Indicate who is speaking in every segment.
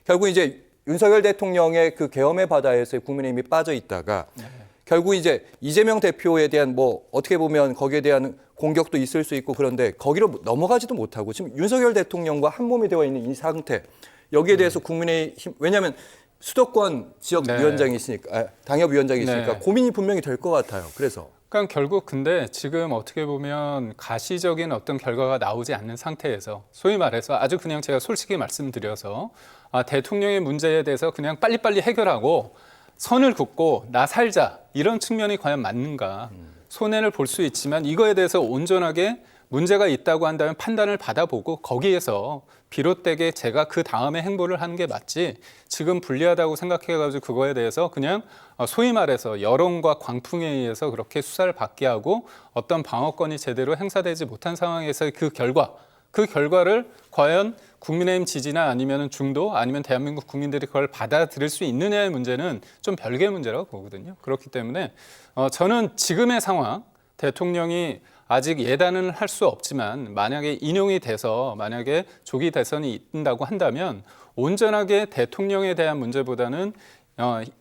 Speaker 1: 결국 이제 윤석열 대통령의 그 계엄의 바다에서 국민의힘이 빠져 있다가 결국 이제 이재명 대표에 대한 뭐 어떻게 보면 거기에 대한 공격도 있을 수 있고 그런데 거기로 넘어가지도 못하고 지금 윤석열 대통령과 한 몸이 되어 있는 이 상태 여기에 대해서 국민의힘 왜냐하면 수도권 지역 위원장이 있으니까 당협 위원장이 있으니까 고민이 분명히 될 것 같아요. 그래서
Speaker 2: 그러니까 결국 근데 지금 어떻게 보면 가시적인 어떤 결과가 나오지 않는 상태에서 소위 말해서 아주 그냥 제가 솔직히 말씀드려서 대통령의 문제에 대해서 그냥 빨리빨리 해결하고 선을 긋고 나 살자 이런 측면이 과연 맞는가 손해를 볼 수 있지만 이거에 대해서 온전하게 문제가 있다고 한다면 판단을 받아보고 거기에서 비롯되게 제가 그 다음에 행보를 하는 게 맞지 지금 불리하다고 생각해가지고 그거에 대해서 그냥 소위 말해서 여론과 광풍에 의해서 그렇게 수사를 받게 하고 어떤 방어권이 제대로 행사되지 못한 상황에서 그 결과를 과연 국민의힘 지지나 아니면 중도 아니면 대한민국 국민들이 그걸 받아들일 수 있느냐의 문제는 좀 별개의 문제라고 보거든요. 그렇기 때문에 저는 지금의 상황 대통령이 아직 예단은 할 수 없지만 만약에 인용이 돼서 만약에 조기 대선이 있다고 한다면 온전하게 대통령에 대한 문제보다는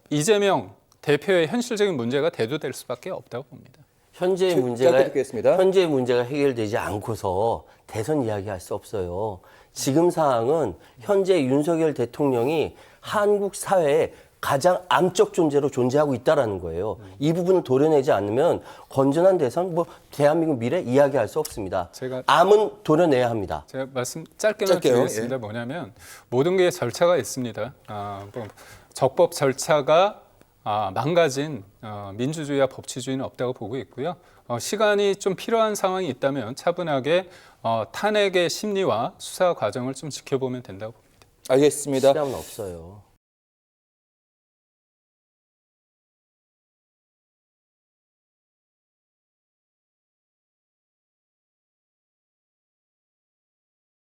Speaker 2: 이재명 대표의 현실적인 문제가 대두될 수밖에 없다고 봅니다.
Speaker 3: 현재의 문제가 해결되지 않고서 대선 이야기할 수 없어요. 지금 상황은 현재 윤석열 대통령이 한국 사회에 가장 암적 존재로 존재하고 있다는 거예요. 이 부분을 도려내지 않으면 건전한 대선, 대한민국 미래 이야기할 수 없습니다. 암은 도려내야 합니다.
Speaker 2: 제가 말씀 짧게만 드리겠습니다. 뭐냐면 모든 게 절차가 있습니다. 적법 절차가 망가진 민주주의와 법치주의는 없다고 보고 있고요. 시간이 좀 필요한 상황이 있다면 차분하게 탄핵의 심리와 수사 과정을 좀 지켜보면 된다고 봅니다.
Speaker 1: 알겠습니다.
Speaker 3: 시간은 없어요.